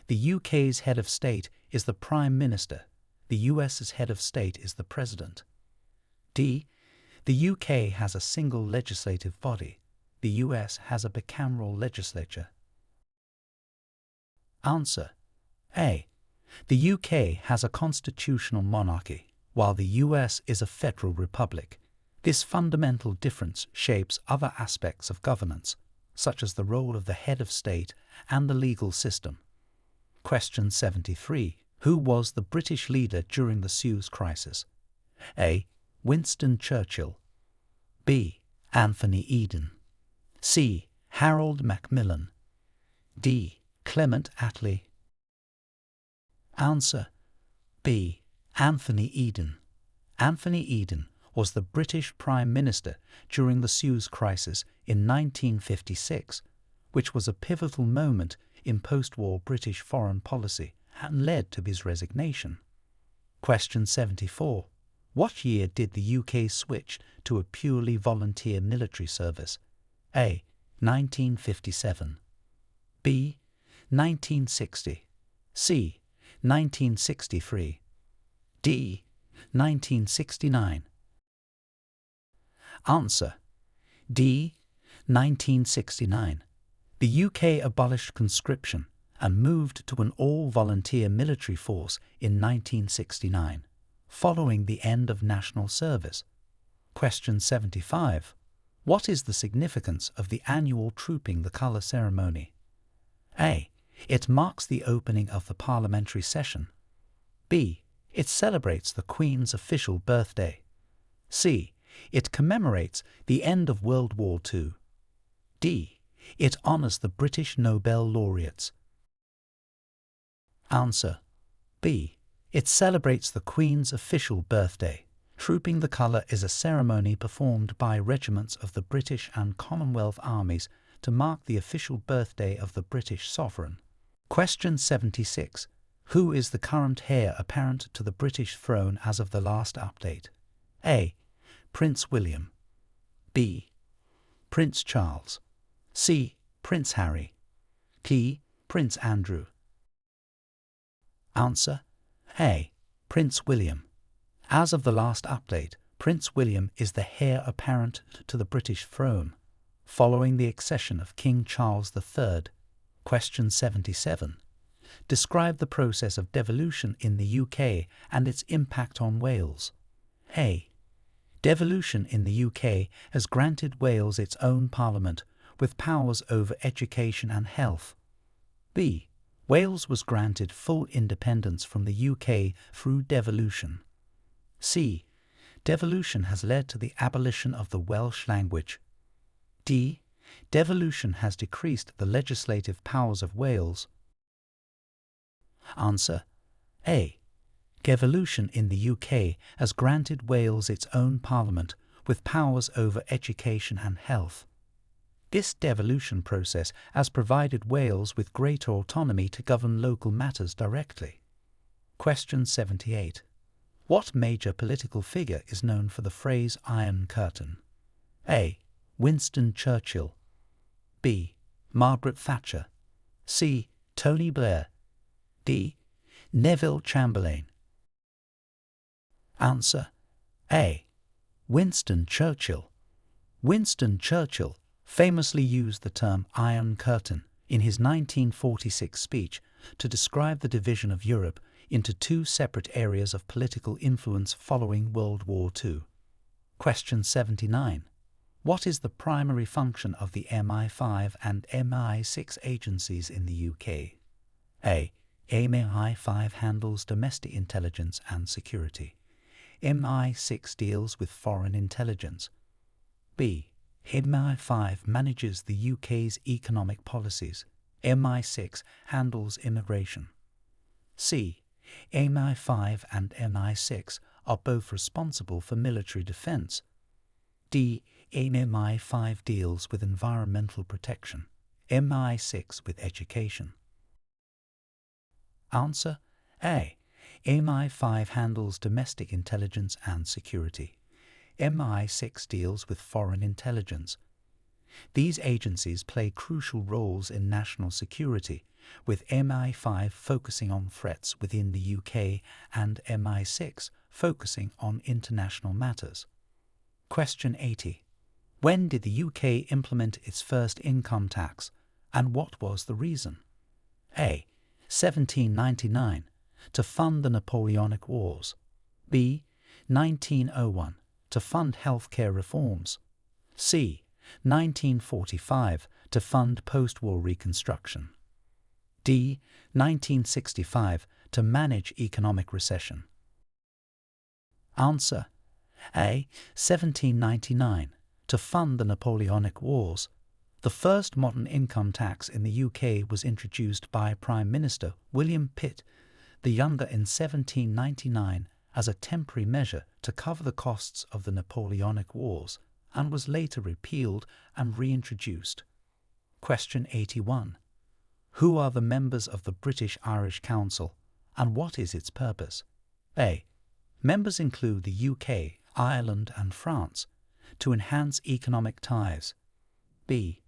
The UK's head of state is the Prime Minister. The US's head of state is the President. D. The UK has a single legislative body. The US has a bicameral legislature. Answer: A. The UK has a constitutional monarchy, while the US is a federal republic. This fundamental difference shapes other aspects of governance, such as the role of the head of state and the legal system. Question 73. Who was the British leader during the Suez Crisis? A. Winston Churchill. B. Anthony Eden. C. Harold Macmillan. D. Clement Attlee. Answer: B. Anthony Eden. Anthony Eden was the British Prime Minister during the Suez Crisis in 1956, which was a pivotal moment in post-war British foreign policy and led to his resignation. Question 74. What year did the UK switch to a purely volunteer military service? A. 1957. B. 1960. C. 1963. D. 1969. Answer: D. 1969. The UK abolished conscription and moved to an all-volunteer military force in 1969, following the end of national service. Question 75. What is the significance of the annual Trooping the Colour ceremony? A. It marks the opening of the parliamentary session. B. It celebrates the Queen's official birthday. C. It commemorates the end of World War II. D. It honours the British Nobel laureates. Answer: B. It celebrates the Queen's official birthday. Trooping the Colour is a ceremony performed by regiments of the British and Commonwealth armies to mark the official birthday of the British sovereign. Question 76. Who is the current heir apparent to the British throne as of the last update? A. Prince William. B. Prince Charles. C. Prince Harry. D. Prince Andrew. Answer: A. Prince William. As of the last update, Prince William is the heir apparent to the British throne, following the accession of King Charles III. Question 77. Describe the process of devolution in the UK and its impact on Wales. A. Devolution in the UK has granted Wales its own parliament with powers over education and health. B. Wales was granted full independence from the UK through devolution. C. Devolution has led to the abolition of the Welsh language. D. Devolution has decreased the legislative powers of Wales. Answer: A. Devolution in the UK has granted Wales its own parliament with powers over education and health. This devolution process has provided Wales with greater autonomy to govern local matters directly. Question 78. What major political figure is known for the phrase Iron Curtain? A. Winston Churchill. B. Margaret Thatcher. C. Tony Blair. D. Neville Chamberlain. Answer: A. Winston Churchill. Winston Churchill famously used the term Iron Curtain in his 1946 speech to describe the division of Europe into two separate areas of political influence following World War II. Question 79. What is the primary function of the MI5 and MI6 agencies in the UK? A. MI5 handles domestic intelligence and security. MI6 deals with foreign intelligence. B. MI5 manages the UK's economic policies. MI6 handles immigration. C. MI5 and MI6 are both responsible for military defence. D. MI5 deals with environmental protection. MI6 with education. Answer: A. MI5 handles domestic intelligence and security. MI6 deals with foreign intelligence. These agencies play crucial roles in national security, with MI5 focusing on threats within the UK and MI6 focusing on international matters. Question 80. When did the UK implement its first income tax, and what was the reason? A. 1799, to fund the Napoleonic Wars. B. 1901, to fund healthcare reforms. C. 1945, to fund post-war reconstruction. D. 1965, to manage economic recession. Answer: A. 1799, to fund the Napoleonic Wars. The first modern income tax in the UK was introduced by Prime Minister William Pitt the Younger in 1799 as a temporary measure to cover the costs of the Napoleonic Wars, and was later repealed and reintroduced. Question 81. Who are the members of the British-Irish Council, and what is its purpose? A. Members include the UK, Ireland and France, to enhance economic ties. B.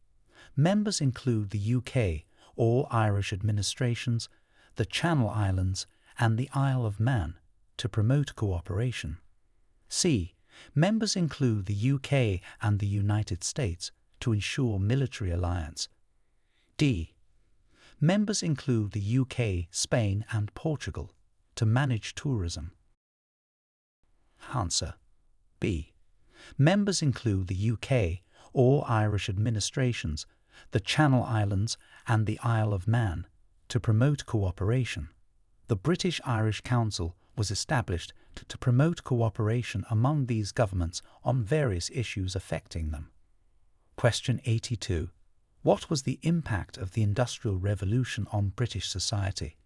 Members include the UK, all Irish administrations, the Channel Islands and the Isle of Man, to promote cooperation. C. Members include the UK and the United States to ensure military alliance. D. Members include the UK, Spain and Portugal to manage tourism. Answer. B. Members include the UK or Irish administrations, the Channel Islands and the Isle of Man to promote cooperation. The British-Irish Council was established to promote cooperation among these governments on various issues affecting them. Question 82. What was the impact of the Industrial Revolution on British society?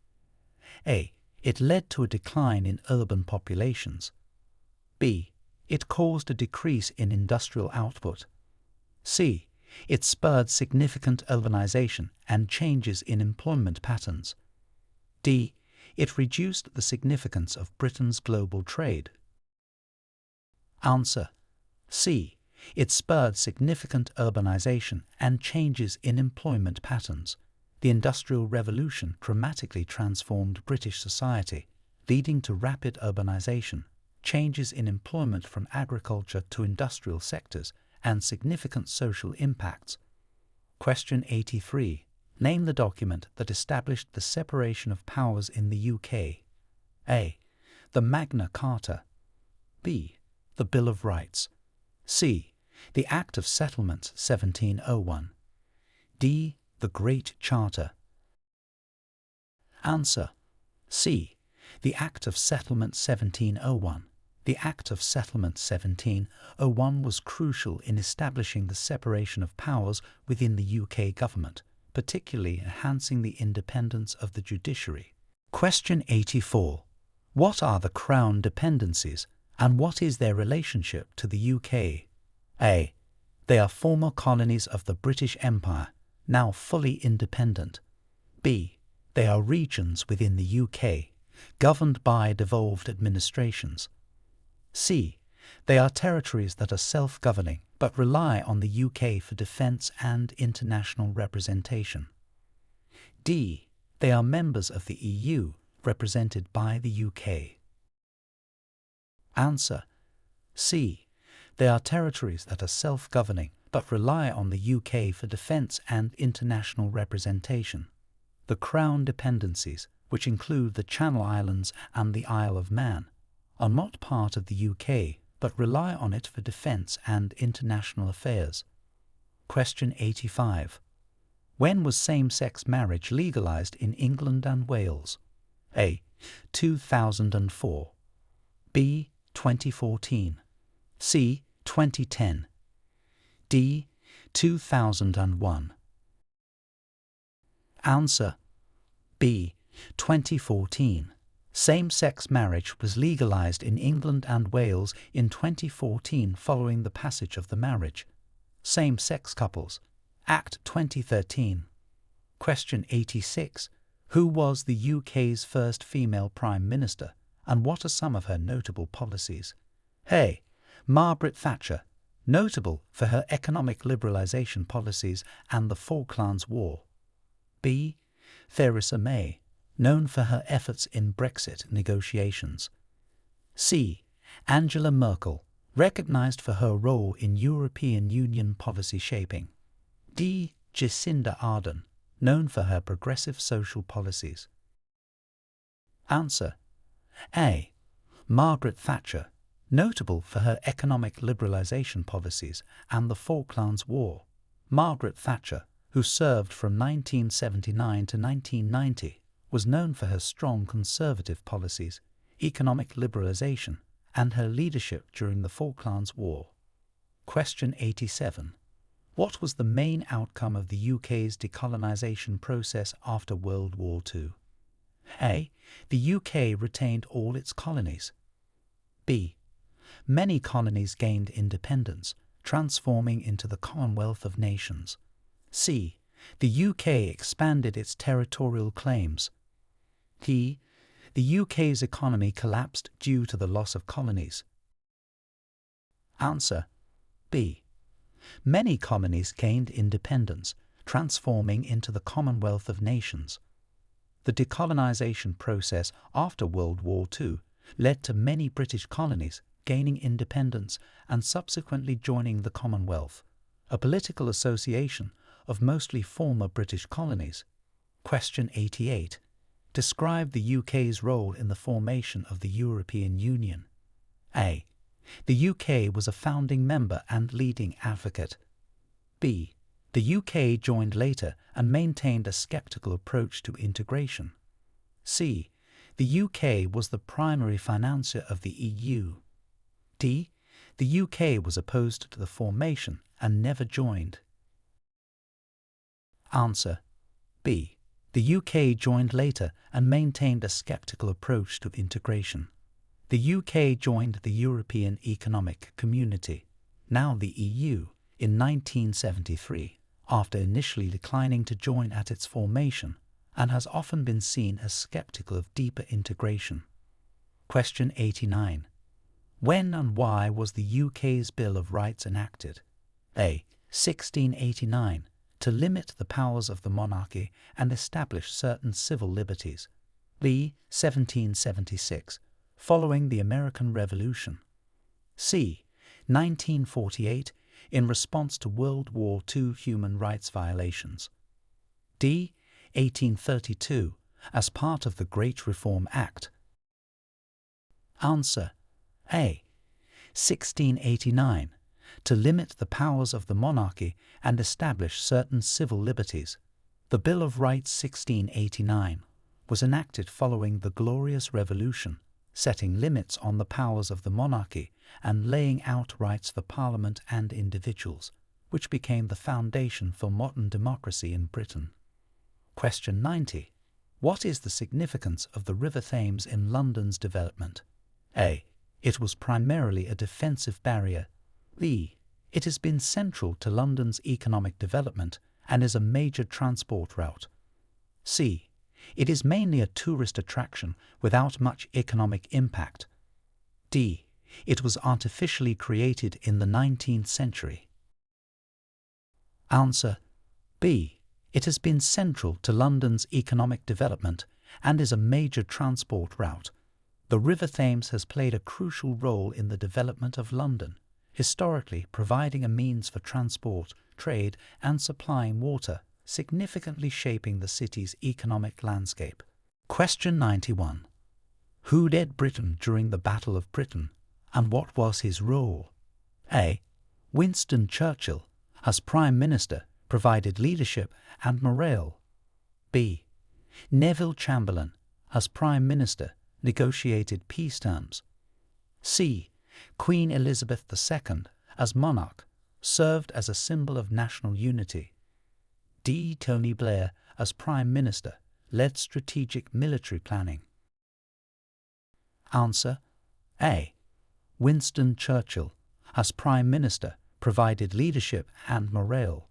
A. It led to a decline in urban populations. B. It caused a decrease in industrial output. C. It spurred significant urbanization and changes in employment patterns. D. It reduced the significance of Britain's global trade. Answer. C. It spurred significant urbanization and changes in employment patterns. The Industrial Revolution dramatically transformed British society, leading to rapid urbanization, changes in employment from agriculture to industrial sectors, and significant social impacts. Question 83. Name the document that established the separation of powers in the UK. A. The Magna Carta. B. The Bill of Rights. C. The Act of Settlement 1701. D. The Great Charter. Answer. C. The Act of Settlement 1701. The Act of Settlement 1701 was crucial in establishing the separation of powers within the UK government, particularly enhancing the independence of the judiciary. Question 84. What are the Crown dependencies and what is their relationship to the UK? A. They are former colonies of the British Empire, now fully independent. B. They are regions within the UK, governed by devolved administrations. C. They are territories that are self-governing but rely on the UK for defence and international representation. D. They are members of the EU, represented by the UK. Answer. C. They are territories that are self-governing but rely on the UK for defence and international representation. The Crown dependencies, which include the Channel Islands and the Isle of Man, are not part of the UK but rely on it for defence and international affairs. Question 85. When was same-sex marriage legalised in England and Wales? A. 2004. B. 2014. C. 2010. D. 2001. Answer. B. 2014. Same-sex marriage was legalised in England and Wales in 2014 following the passage of the Marriage, Same-Sex Couples, Act 2013. Question 86. Who was the UK's first female Prime Minister and what are some of her notable policies? A. Margaret Thatcher, notable for her economic liberalisation policies and the Falklands War. B. Theresa May, known for her efforts in Brexit negotiations. C. Angela Merkel, recognised for her role in European Union policy shaping. D. Jacinda Ardern, known for her progressive social policies. Answer. A. Margaret Thatcher, notable for her economic liberalisation policies and the Falklands War. Margaret Thatcher, who served from 1979 to 1990, was known for her strong conservative policies, economic liberalisation, and her leadership during the Falklands War. Question 87. What was the main outcome of the UK's decolonisation process after World War II? A. The UK retained all its colonies. B. Many colonies gained independence, transforming into the Commonwealth of Nations. C. The UK expanded its territorial claims. D. The UK's economy collapsed due to the loss of colonies. Answer. B. Many colonies gained independence, transforming into the Commonwealth of Nations. The decolonisation process after World War II led to many British colonies gaining independence and subsequently joining the Commonwealth, a political association of mostly former British colonies. Question 88. Describe the UK's role in the formation of the European Union. A. The UK was a founding member and leading advocate. B. The UK joined later and maintained a sceptical approach to integration. C. The UK was the primary financier of the EU. D. The UK was opposed to the formation and never joined. Answer. B. The UK joined later and maintained a sceptical approach to integration. The UK joined the European Economic Community, now the EU, in 1973, after initially declining to join at its formation, and has often been seen as sceptical of deeper integration. Question 89. When and why was the UK's Bill of Rights enacted? A. 1689, to limit the powers of the monarchy and establish certain civil liberties. B. 1776, following the American Revolution. C. 1948, in response to World War II human rights violations. D. 1832, as part of the Great Reform Act. Answer. A. 1689, to limit the powers of the monarchy and establish certain civil liberties. The Bill of Rights 1689 was enacted following the Glorious Revolution, setting limits on the powers of the monarchy and laying out rights for Parliament and individuals, which became the foundation for modern democracy in Britain. Question 90. What is the significance of the River Thames in London's development? A. It was primarily a defensive barrier. B. It has been central to London's economic development and is a major transport route. C. It is mainly a tourist attraction without much economic impact. D. It was artificially created in the 19th century. Answer. B. It has been central to London's economic development and is a major transport route. The River Thames has played a crucial role in the development of London, historically providing a means for transport, trade, and supplying water, significantly shaping the city's economic landscape. Question 91. Who led Britain during the Battle of Britain, and what was his role? A. Winston Churchill, as Prime Minister, provided leadership and morale. B. Neville Chamberlain, as Prime Minister, negotiated peace terms. C. Queen Elizabeth II, as monarch, served as a symbol of national unity. D. Tony Blair, as Prime Minister, led strategic military planning. Answer. A. Winston Churchill, as Prime Minister, provided leadership and morale.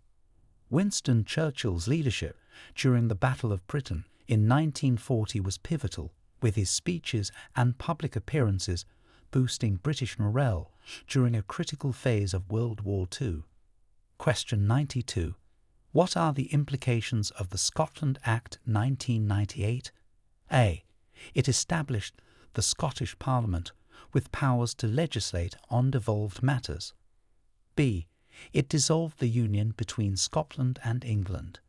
Winston Churchill's leadership during the Battle of Britain in 1940 was pivotal, with his speeches and public appearances boosting British morale during a critical phase of World War II. Question 92. What are the implications of the Scotland Act 1998? A. It established the Scottish Parliament with powers to legislate on devolved matters. B. It dissolved the union between Scotland and England.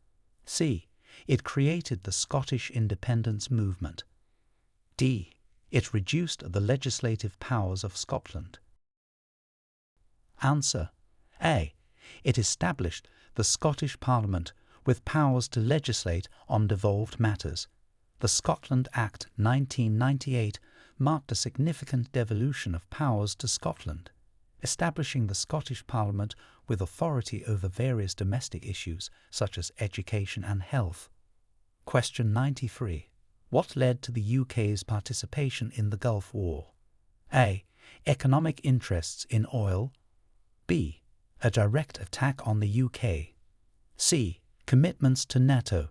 C. It created the Scottish independence movement. D. It reduced the legislative powers of Scotland. Answer. A. It established the Scottish Parliament with powers to legislate on devolved matters. The Scotland Act 1998 marked a significant devolution of powers to Scotland, establishing the Scottish Parliament with authority over various domestic issues such as education and health. Question 93. What led to the UK's participation in the Gulf War? A. Economic interests in oil. B. A direct attack on the UK. C. Commitments to NATO.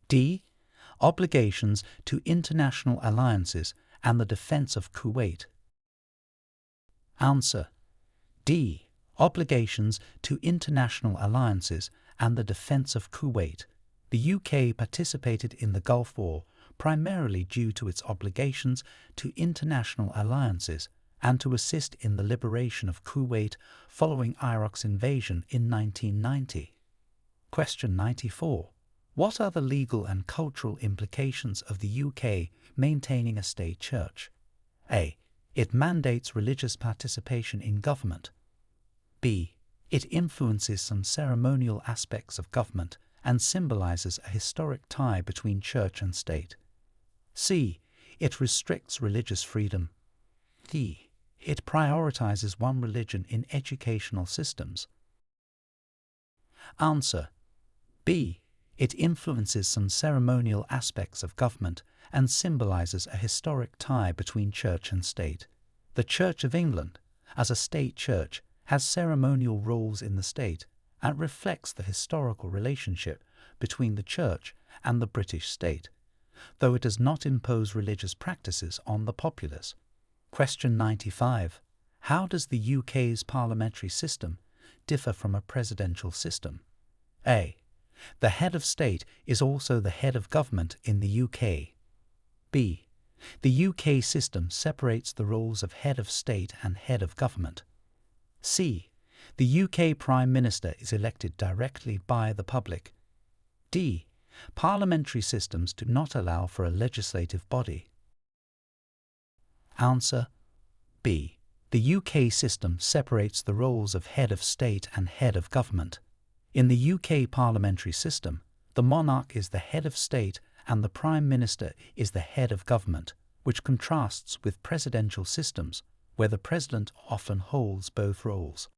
D. Obligations to international alliances and the defence of Kuwait. Answer. D. Obligations to international alliances and the defence of Kuwait. The UK participated in the Gulf War primarily due to its obligations to international alliances and to assist in the liberation of Kuwait following Iraq's invasion in 1990. Question 94. What are the legal and cultural implications of the UK maintaining a state church? A. It mandates religious participation in government. B. It influences some ceremonial aspects of government and symbolises a historic tie between church and state. C. It restricts religious freedom. D. It prioritises one religion in educational systems. Answer. B. It influences some ceremonial aspects of government and symbolises a historic tie between church and state. The Church of England, as a state church, has ceremonial roles in the state and reflects the historical relationship between the church and the British state, though it does not impose religious practices on the populace. Question 95. How does the UK's parliamentary system differ from a presidential system? A. The head of state is also the head of government in the UK. B. The UK system separates the roles of head of state and head of government. C. The UK Prime Minister is elected directly by the public. D. Parliamentary systems do not allow for a legislative body. Answer. B. The UK system separates the roles of head of state and head of government. In the UK parliamentary system, the monarch is the head of state and the Prime Minister is the head of government, which contrasts with presidential systems, where the president often holds both roles.